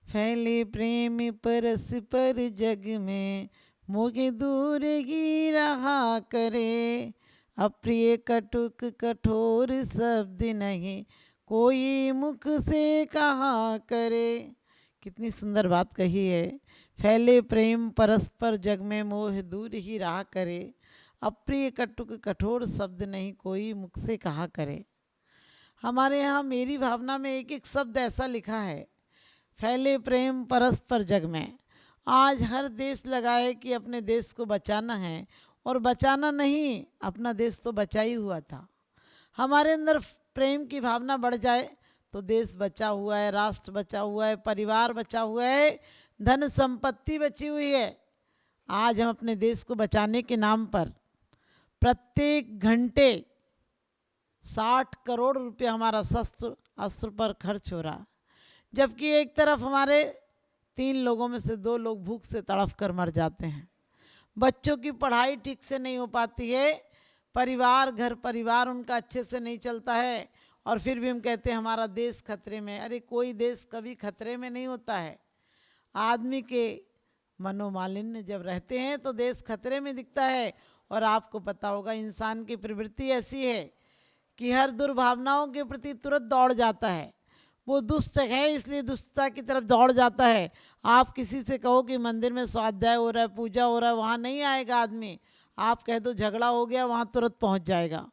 फैले प्रेम परस्पर जग में, मोहे दूर ही रहा करे। अप्रिय कटुक कठोर शब्द नहीं, कोई मुख से कहा करे। कितनी सुंदर बात कही है। फैले प्रेम परस्पर जग में, मोह दूर ही रहा करे। अप्रिय कटुक कठोर शब्द नहीं, कोई मुख से कहा करे। हमारे यहाँ मेरी भावना में एक एक शब्द ऐसा लिखा है, फैले प्रेम परस्पर जग में। आज हर देश लगाए कि अपने देश को बचाना है, और बचाना नहीं, अपना देश तो बचा ही हुआ था। हमारे अंदर प्रेम की भावना बढ़ जाए तो देश बचा हुआ है, राष्ट्र बचा हुआ है, परिवार बचा हुआ है, धन संपत्ति बची हुई है। आज हम अपने देश को बचाने के नाम पर प्रत्येक घंटे 60 करोड़ रुपए हमारा शस्त्र अस्त्र पर खर्च हो रहा है, जबकि एक तरफ हमारे 3 लोगों में से 2 लोग भूख से तड़फ कर मर जाते हैं। बच्चों की पढ़ाई ठीक से नहीं हो पाती है, परिवार घर परिवार उनका अच्छे से नहीं चलता है, और फिर भी हम कहते हैं हमारा देश खतरे में। अरे कोई देश कभी खतरे में नहीं होता है। आदमी के मनोमालिन्य जब रहते हैं तो देश खतरे में दिखता है। और आपको पता होगा इंसान की प्रवृत्ति ऐसी है कि हर दुर्भावनाओं के प्रति तुरंत दौड़ जाता है। वो दुष्ट है इसलिए दुष्टता की तरफ दौड़ जाता है। आप किसी से कहो कि मंदिर में स्वाध्याय हो रहा है, पूजा हो रहा है, वहाँ नहीं आएगा आदमी। आप कह दो झगड़ा हो गया, वहाँ तुरंत पहुँच जाएगा।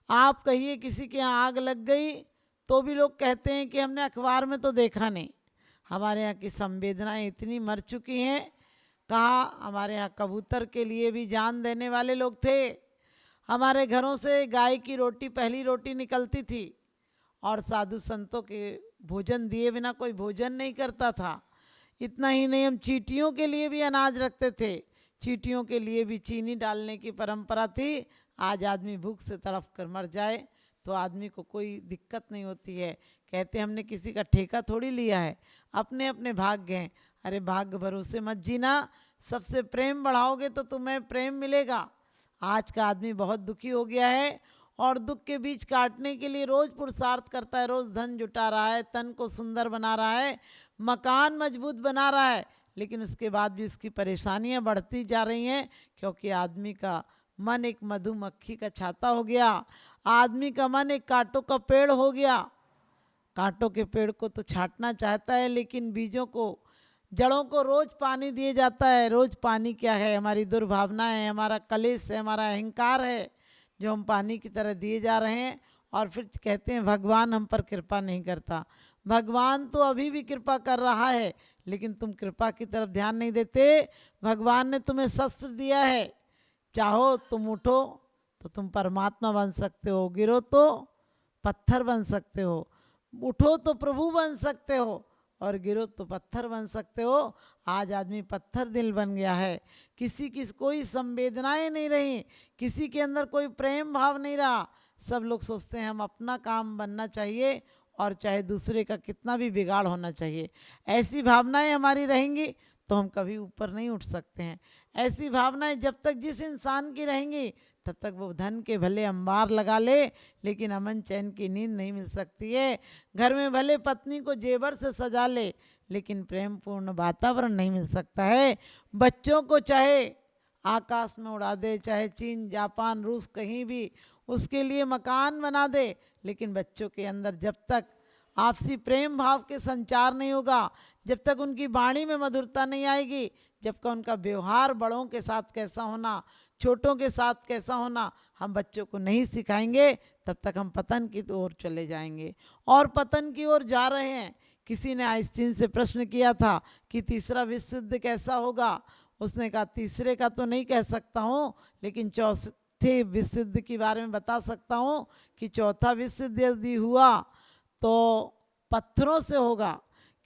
आप कहिए किसी के यहाँ आग लग गई तो भी लोग कहते हैं कि हमने अखबार में तो देखा नहीं। हमारे यहाँ की संवेदनाएं इतनी मर चुकी हैं। कहा हमारे यहाँ कबूतर के लिए भी जान देने वाले लोग थे। हमारे घरों से गाय की रोटी पहली रोटी निकलती थी, और साधु संतों के भोजन दिए बिना कोई भोजन नहीं करता था। इतना ही नहीं, हम चींटियों के लिए भी अनाज रखते थे, चींटियों के लिए भी चीनी डालने की परंपरा थी। आज आदमी भूख से तड़फ कर मर जाए तो आदमी को कोई दिक्कत नहीं होती है। कहते हमने किसी का ठेका थोड़ी लिया है, अपने अपने भाग्य हैं। अरे भाग्य भरोसे मत जीना, सबसे प्रेम बढ़ाओगे तो तुम्हें प्रेम मिलेगा। आज का आदमी बहुत दुखी हो गया है, और दुख के बीच काटने के लिए रोज पुरुषार्थ करता है, रोज धन जुटा रहा है, तन को सुंदर बना रहा है, मकान मजबूत बना रहा है, लेकिन उसके बाद भी उसकी परेशानियां बढ़ती जा रही हैं, क्योंकि आदमी का मन एक मधुमक्खी का छाता हो गया। आदमी का मन एक कांटों का पेड़ हो गया। कांटों के पेड़ को तो छांटना चाहता है, लेकिन बीजों को, जड़ों को रोज पानी दिए जाता है। रोज पानी क्या है? हमारी दुर्भावना है, हमारा कलेश है, हमारा अहंकार है, जो हम पानी की तरह दिए जा रहे हैं। और फिर कहते हैं भगवान हम पर कृपा नहीं करता। भगवान तो अभी भी कृपा कर रहा है, लेकिन तुम कृपा की तरफ ध्यान नहीं देते। भगवान ने तुम्हें शस्त्र दिया है, चाहो तुम उठो तो तुम परमात्मा बन सकते हो, गिरो तो पत्थर बन सकते हो। उठो तो प्रभु बन सकते हो, और गिरो तो पत्थर बन सकते हो। आज आदमी पत्थर दिल बन गया है, किसी की कोई संवेदनाएं नहीं रही, किसी के अंदर कोई प्रेम भाव नहीं रहा। सब लोग सोचते हैं हम अपना काम बनना चाहिए, और चाहे दूसरे का कितना भी बिगाड़ होना चाहिए। ऐसी भावनाएं हमारी रहेंगी तो हम कभी ऊपर नहीं उठ सकते हैं। ऐसी भावनाएं जब तक जिस इंसान की रहेंगी तब तक वो धन के भले अंबार लगा ले, लेकिन अमन चैन की नींद नहीं मिल सकती है। घर में भले पत्नी को जेवर से सजा ले, लेकिन प्रेम पूर्ण वातावरण नहीं मिल सकता है। बच्चों को चाहे आकाश में उड़ा दे, चाहे चीन जापान रूस कहीं भी उसके लिए मकान बना दे, लेकिन बच्चों के अंदर जब तक आपसी प्रेम भाव के संचार नहीं होगा, जब तक उनकी वाणी में मधुरता नहीं आएगी, जब तक उनका व्यवहार बड़ों के साथ कैसा होना, छोटों के साथ कैसा होना हम बच्चों को नहीं सिखाएंगे, तब तक हम पतन की ओर चले जाएंगे, और पतन की ओर जा रहे हैं। किसी ने आइंस्टीन से प्रश्न किया था कि तीसरा विश्व युद्ध कैसा होगा। उसने कहा तीसरे का तो नहीं कह सकता हूँ, लेकिन चौथे विश्व युद्ध के बारे में बता सकता हूँ कि चौथा विश्व युद्ध यदि हुआ तो पत्थरों से होगा।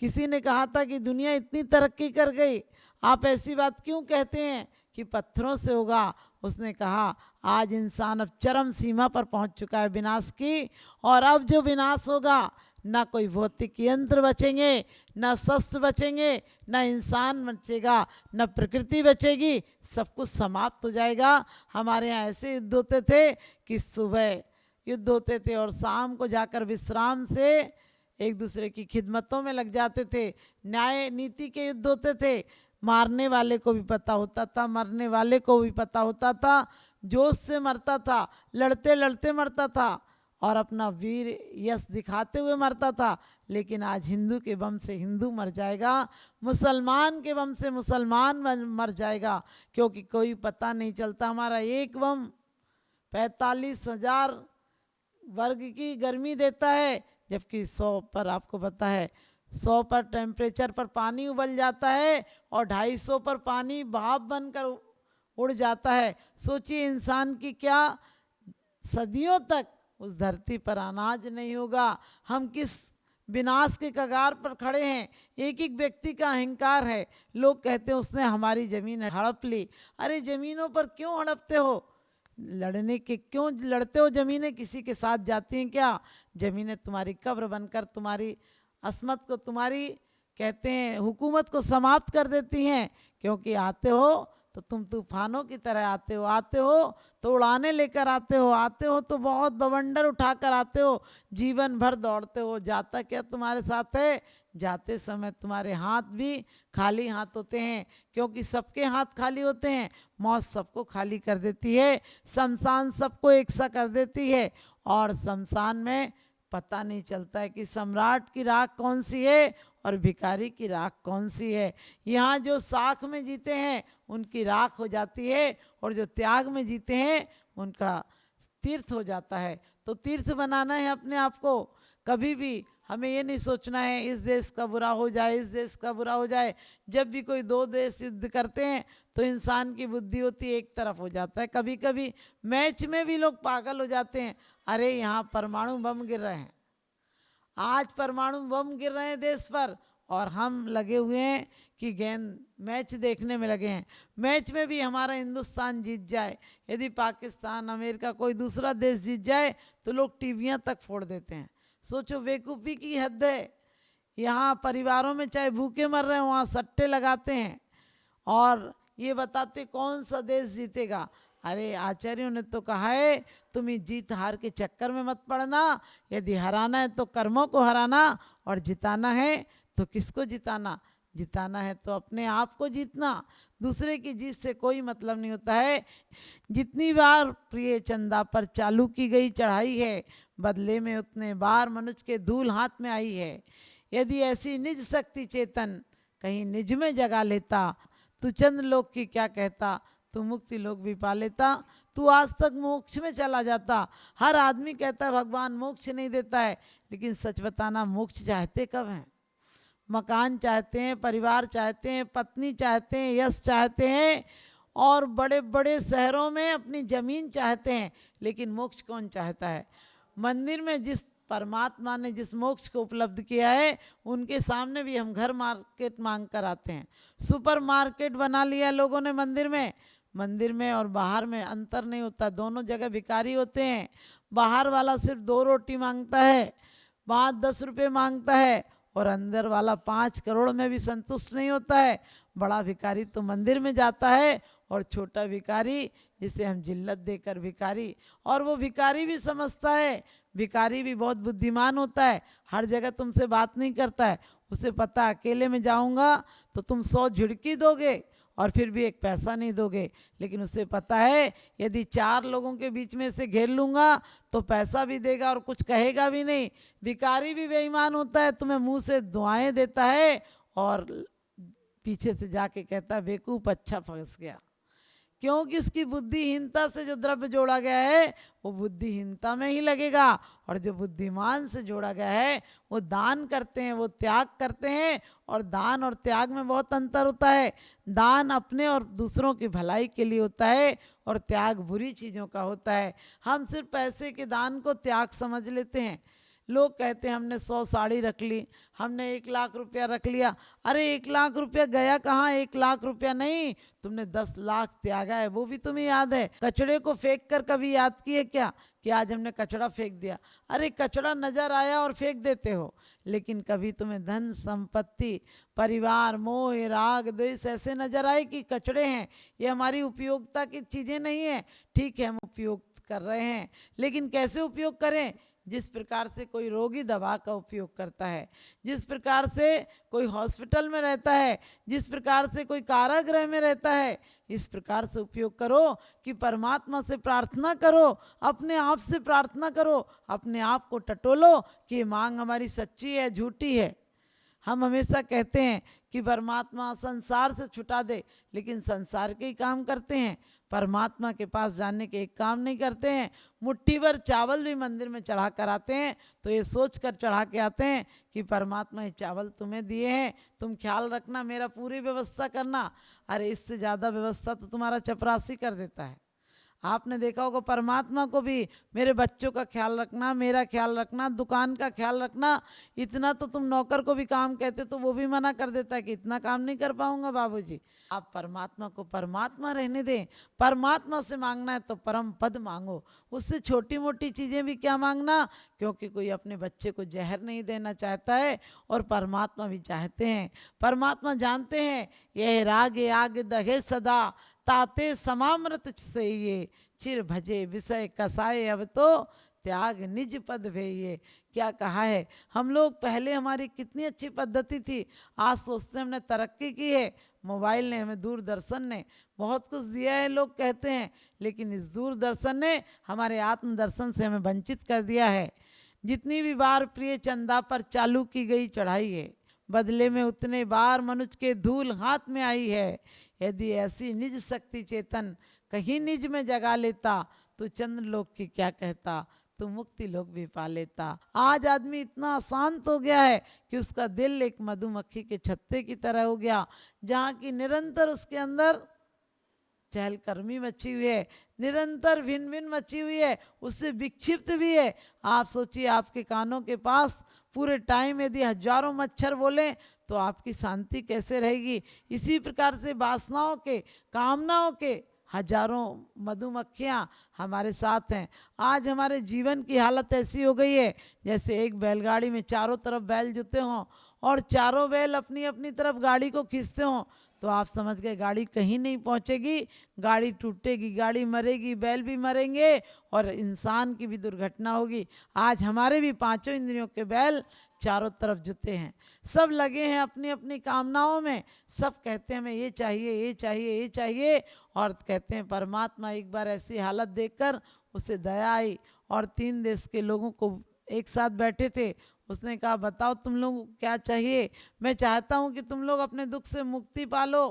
किसी ने कहा था कि दुनिया इतनी तरक्की कर गई, आप ऐसी बात क्यों कहते हैं कि पत्थरों से होगा। उसने कहा आज इंसान अब चरम सीमा पर पहुंच चुका है विनाश की, और अब जो विनाश होगा ना कोई भौतिक यंत्र बचेंगे, ना शस्त्र बचेंगे, ना इंसान बचेगा, ना प्रकृति बचेगी, सब कुछ समाप्त हो जाएगा। हमारे यहाँ ऐसे युद्ध होते थे कि सुबह युद्ध होते थे और शाम को जाकर विश्राम से एक दूसरे की खिदमतों में लग जाते थे, न्याय नीति के युद्ध होते थे, मारने वाले को भी पता होता था, मरने वाले को भी पता होता था, जोश से मरता था, लड़ते लड़ते मरता था और अपना वीर यश दिखाते हुए मरता था। लेकिन आज हिंदू के बम से हिंदू मर जाएगा, मुसलमान के बम से मुसलमान मर जाएगा, क्योंकि कोई पता नहीं चलता। हमारा एक बम 45,000 वर्ग की गर्मी देता है, जबकि 100 पर आपको पता है 100 पर टेम्परेचर पर पानी उबल जाता है और 250 पर पानी भाप बनकर उड़ जाता है। सोचिए इंसान की क्या सदियों तक उस धरती पर अनाज नहीं होगा, हम किस विनाश के कगार पर खड़े हैं। एक एक व्यक्ति का अहंकार है। लोग कहते हैं उसने हमारी जमीन हड़प ली। अरे जमीनों पर क्यों हड़पते हो? लड़ने के क्यों लड़ते हो? जमीनें किसी के साथ जाती हैं क्या? जमीनें तुम्हारी कब्र बनकर तुम्हारी अस्मत को, तुम्हारी कहते हैं हुकूमत को समाप्त कर देती हैं। क्योंकि आते हो तो तुम तूफानों की तरह आते हो, आते हो तो उड़ाने लेकर आते हो, आते हो तो बहुत बवंडर उठाकर आते हो, जीवन भर दौड़ते हो। जाता क्या तुम्हारे साथ है? जाते समय तुम्हारे हाथ भी खाली हाथ होते हैं, क्योंकि सबके हाथ खाली होते हैं। मौत सबको खाली कर देती है, शमशान सबको एक सा कर देती है, और शमशान में पता नहीं चलता है कि सम्राट की राख कौन सी है और भिखारी की राख कौन सी है। यहाँ जो साख में जीते हैं उनकी राख हो जाती है, और जो त्याग में जीते हैं उनका तीर्थ हो जाता है। तो तीर्थ बनाना है अपने आप को। कभी भी हमें ये नहीं सोचना है इस देश का बुरा हो जाए, इस देश का बुरा हो जाए। जब भी कोई दो देश युद्ध करते हैं तो इंसान की बुद्धि होती है एक तरफ हो जाता है। कभी कभी मैच में भी लोग पागल हो जाते हैं, अरे यहाँ परमाणु बम गिर रहे हैं, आज परमाणु बम गिर रहे हैं देश पर, और हम लगे हुए हैं कि गेंद मैच देखने में लगे हैं। मैच में भी हमारा हिंदुस्तान जीत जाए, यदि पाकिस्तान, अमेरिका, कोई दूसरा देश जीत जाए तो लोग टीवियां तक फोड़ देते हैं। सोचो बेवकूफ़ी की हद है। यहाँ परिवारों में चाहे भूखे मर रहे हैं, वहाँ सट्टे लगाते हैं और ये बताते कौन सा देश जीतेगा। अरे आचार्यों ने तो कहा है तुम ही जीत हार के चक्कर में मत पड़ना। यदि हराना है तो कर्मों को हराना, और जिताना है तो किसको जिताना? जिताना है तो अपने आप को जीतना। दूसरे की जीत से कोई मतलब नहीं होता है। जितनी बार प्रिय चंदा पर चालू की गई चढ़ाई है, बदले में उतने बार मनुष्य के धूल हाथ में आई है। यदि ऐसी निज शक्ति चेतन कहीं निज में जगा लेता, तू चंद्र लोक की क्या कहता, तू मुक्ति लोक भी पा लेता, तू आज तक मोक्ष में चला जाता। हर आदमी कहता है भगवान मोक्ष नहीं देता है, लेकिन सच बताना मोक्ष चाहते कब हैं? मकान चाहते हैं, परिवार चाहते हैं, पत्नी चाहते हैं, यश चाहते हैं, और बड़े बड़े शहरों में अपनी जमीन चाहते हैं, लेकिन मोक्ष कौन चाहता है? मंदिर में जिस परमात्मा ने जिस मोक्ष को उपलब्ध किया है, उनके सामने भी हम घर मार्केट मांग कर आते हैं। सुपर मार्केट बना लिया लोगों ने मंदिर में। मंदिर में और बाहर में अंतर नहीं होता, दोनों जगह भिखारी होते हैं। बाहर वाला सिर्फ 2 रोटी मांगता है, 5-10 रुपये मांगता है, और अंदर वाला 5 करोड़ में भी संतुष्ट नहीं होता है। बड़ा भिखारी तो मंदिर में जाता है, और छोटा भिखारी जिसे हम जिल्लत देकर भिखारी, और वो भिखारी भी समझता है, भिखारी भी बहुत बुद्धिमान होता है। हर जगह तुमसे बात नहीं करता है, उसे पता अकेले में जाऊंगा तो तुम 100 झिड़की दोगे और फिर भी एक पैसा नहीं दोगे। लेकिन उसे पता है यदि 4 लोगों के बीच में से घेर लूंगा तो पैसा भी देगा और कुछ कहेगा भी नहीं। भिखारी भी बेईमान होता है, तुम्हें मुंह से दुआएं देता है और पीछे से जाके कहता है बेवकूफ अच्छा फंस गया। क्योंकि उसकी बुद्धिहीनता से जो द्रव्य जोड़ा गया है वो बुद्धिहीनता में ही लगेगा, और जो बुद्धिमान से जोड़ा गया है वो दान करते हैं, वो त्याग करते हैं। और दान और त्याग में बहुत अंतर होता है। दान अपने और दूसरों की भलाई के लिए होता है, और त्याग बुरी चीज़ों का होता है। हम सिर्फ पैसे के दान को त्याग समझ लेते हैं। लोग कहते हैं हमने 100 साड़ी रख ली, हमने 1 लाख रुपया रख लिया। अरे 1 लाख रुपया गया कहाँ? 1 लाख रुपया नहीं, तुमने 10 लाख त्यागा है, वो भी तुम्हें याद है। कचड़े को फेंक कर कभी याद किए क्या कि आज हमने कचड़ा फेंक दिया? अरे कचड़ा नजर आया और फेंक देते हो, लेकिन कभी तुम्हें धन संपत्ति, परिवार, मोह, राग, द्वेष ऐसे नजर आए कि कचड़े हैं, ये हमारी उपयोगिता की चीज़ें नहीं है। ठीक है हम उपयोग कर रहे हैं, लेकिन कैसे उपयोग करें? जिस प्रकार से कोई रोगी दवा का उपयोग करता है, जिस प्रकार से कोई हॉस्पिटल में रहता है, जिस प्रकार से कोई कारागृह में रहता है, इस प्रकार से उपयोग करो कि परमात्मा से प्रार्थना करो, अपने आप से प्रार्थना करो, अपने आप को टटोलो कि मांग हमारी सच्ची है झूठी है। हम हमेशा कहते हैं कि परमात्मा संसार से छुटा दे, लेकिन संसार के ही काम करते हैं, परमात्मा के पास जाने के एक काम नहीं करते हैं। मुट्ठी भर चावल भी मंदिर में चढ़ा कर आते हैं तो ये सोच कर चढ़ा के आते हैं कि परमात्मा ये चावल तुम्हें दिए हैं, तुम ख्याल रखना, मेरा पूरी व्यवस्था करना। अरे इससे ज़्यादा व्यवस्था तो तुम्हारा चपरासी कर देता है। आपने देखा होगा परमात्मा को भी मेरे बच्चों का ख्याल रखना, मेरा ख्याल रखना, दुकान का ख्याल रखना, इतना तो तुम नौकर को भी काम कहते तो वो भी मना कर देता है कि इतना काम नहीं कर पाऊंगा बाबूजी। आप परमात्मा को परमात्मा रहने दें। परमात्मा से मांगना है तो परम पद मांगो, उससे छोटी मोटी चीज़ें भी क्या मांगना, क्योंकि कोई अपने बच्चे को जहर नहीं देना चाहता है और परमात्मा भी चाहते हैं। परमात्मा जानते हैं यह राग आग दहे सदा, ताते समामृत से ये चिर भजे विषय कसाए, अब तो त्याग निज पद भे। क्या कहा है, हम लोग पहले हमारी कितनी अच्छी पद्धति थी, आज सोचते हैं हमने तरक्की की है। मोबाइल ने हमें, दूरदर्शन ने बहुत कुछ दिया है लोग कहते हैं, लेकिन इस दूरदर्शन ने हमारे आत्मदर्शन से हमें वंचित कर दिया है। जितनी भी बार प्रिय चंदा पर चालू की गई चढ़ाई है, बदले में उतने बार मनुष्य के धूल हाथ में आई है। यदि ऐसी निज शक्ति चेतन कहीं निज में जगा लेता, तो चंद्र लोक की क्या कहता, तो मुक्ति लोक भी पा लेता। आज आदमी इतना अशांत हो गया है कि उसका दिल एक मधुमक्खी के छत्ते की तरह हो गया, जहाँ की निरंतर उसके अंदर चहलकर्मी मची हुई है, निरंतर भिन भिन मची हुई है, उससे विक्षिप्त भी है। आप सोचिए आपके कानों के पास पूरे टाइम यदि हजारों मच्छर बोले तो आपकी शांति कैसे रहेगी। इसी प्रकार से वासनाओं के, कामनाओं के हजारों मधुमक्खियाँ हमारे साथ हैं। आज हमारे जीवन की हालत ऐसी हो गई है जैसे एक बैलगाड़ी में चारों तरफ बैल जुते हों और चारों बैल अपनी अपनी तरफ गाड़ी को खींचते हों, तो आप समझ गए गाड़ी कहीं नहीं पहुंचेगी, गाड़ी टूटेगी, गाड़ी मरेगी, बैल भी मरेंगे और इंसान की भी दुर्घटना होगी। आज हमारे भी पांचों इंद्रियों के बैल चारों तरफ जुते हैं, सब लगे हैं अपनी अपनी कामनाओं में, सब कहते हैं हमें ये चाहिए, ये चाहिए, ये चाहिए। और कहते हैं परमात्मा एक बार ऐसी हालत देखकर उसे दया आई और 3 देश के लोगों को एक साथ बैठे थे, उसने कहा बताओ तुम लोगों को क्या चाहिए, मैं चाहता हूँ कि तुम लोग अपने दुख से मुक्ति पालो।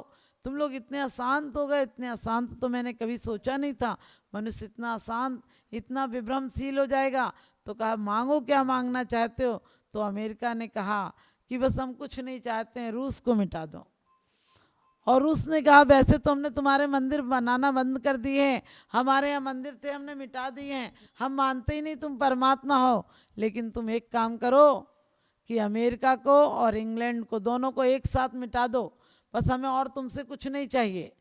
तुम लोग इतने अशांत हो गए, इतने अशांत तो मैंने कभी सोचा नहीं था, मनुष्य इतना अशांत, इतना विभ्रमशील हो जाएगा। तो कहा मांगो, क्या मांगना चाहते हो। तो अमेरिका ने कहा कि बस हम कुछ नहीं चाहते हैं, रूस को मिटा दो। और उसने कहा वैसे तो हमने तुम्हारे मंदिर बनाना बंद कर दिए हैं, हमारे यहाँ मंदिर थे हमने मिटा दिए हैं, हम मानते ही नहीं तुम परमात्मा हो, लेकिन तुम एक काम करो कि अमेरिका को और इंग्लैंड को दोनों को एक साथ मिटा दो, बस हमें और तुमसे कुछ नहीं चाहिए।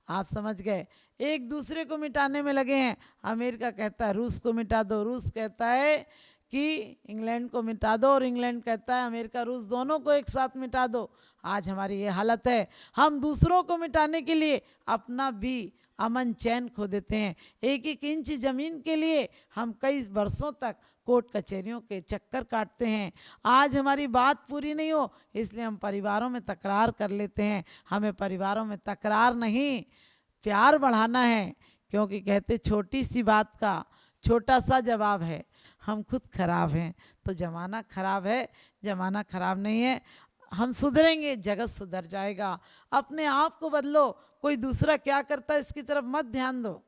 आप समझ गए, एक दूसरे को मिटाने में लगे हैं। अमेरिका कहता है रूस को मिटा दो, रूस कहता है कि इंग्लैंड को मिटा दो और इंग्लैंड कहता है अमेरिका रूस दोनों को एक साथ मिटा दो। आज हमारी ये हालत है, हम दूसरों को मिटाने के लिए अपना भी अमन चैन खो देते हैं। एक एक इंच जमीन के लिए हम कई वर्षों तक कोर्ट कचहरियों के चक्कर काटते हैं। आज हमारी बात पूरी नहीं हो इसलिए हम परिवारों में तकरार कर लेते हैं। हमें परिवारों में तकरार नहीं, प्यार बढ़ाना है, क्योंकि कहते छोटी सी बात का छोटा सा जवाब है। हम खुद खराब हैं तो जमाना खराब है, जमाना खराब नहीं है। हम सुधरेंगे, जगत सुधर जाएगा। अपने आप को बदलो, कोई दूसरा क्या करता है इसकी तरफ मत ध्यान दो।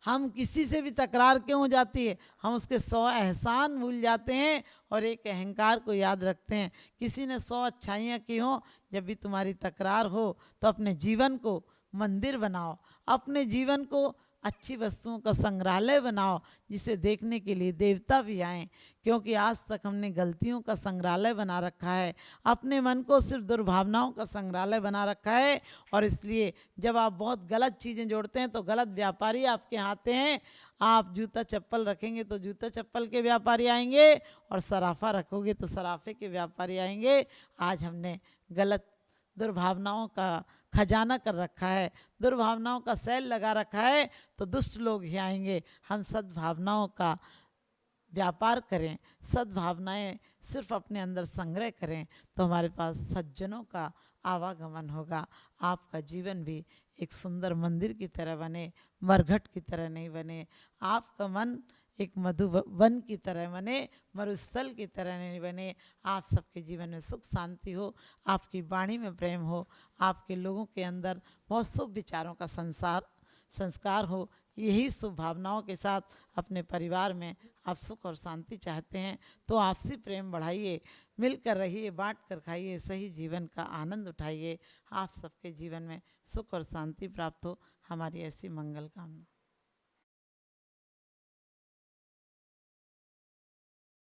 हम किसी से भी तकरार क्यों हो जाती है, हम उसके 100 एहसान भूल जाते हैं और एक अहंकार को याद रखते हैं। किसी ने 100 अच्छाइयाँ की हो, जब भी तुम्हारी तकरार हो तो अपने जीवन को मंदिर बनाओ, अपने जीवन को अच्छी वस्तुओं का संग्रहालय बनाओ, जिसे देखने के लिए देवता भी आएँ। क्योंकि आज तक हमने गलतियों का संग्रहालय बना रखा है, अपने मन को सिर्फ दुर्भावनाओं का संग्रहालय बना रखा है। और इसलिए जब आप बहुत गलत चीज़ें जोड़ते हैं तो गलत व्यापारी आपके यहाँ आते हैं। आप जूता चप्पल रखेंगे तो जूता चप्पल के व्यापारी आएंगे और सराफा रखोगे तो सराफे के व्यापारी आएंगे। आज हमने गलत दुर्भावनाओं का खजाना कर रखा है, दुर्भावनाओं का सेल लगा रखा है, तो दुष्ट लोग ही आएंगे। हम सद्भावनाओं का व्यापार करें, सद्भावनाएं सिर्फ अपने अंदर संग्रह करें तो हमारे पास सज्जनों का आवागमन होगा। आपका जीवन भी एक सुंदर मंदिर की तरह बने, मरघट की तरह नहीं बने। आपका मन एक मधुवन की तरह बने, मरुस्थल की तरह नहीं बने। आप सबके जीवन में सुख शांति हो, आपकी वाणी में प्रेम हो, आपके लोगों के अंदर बहुत शुभ विचारों का संस्कार हो। यही शुभ भावनाओं के साथ अपने परिवार में आप सुख और शांति चाहते हैं तो आपसी प्रेम बढ़ाइए, मिलकर रहिए, बांट कर खाइए, सही जीवन का आनंद उठाइए। आप सबके जीवन में सुख और शांति प्राप्त हो, हमारी ऐसी मंगल कामना।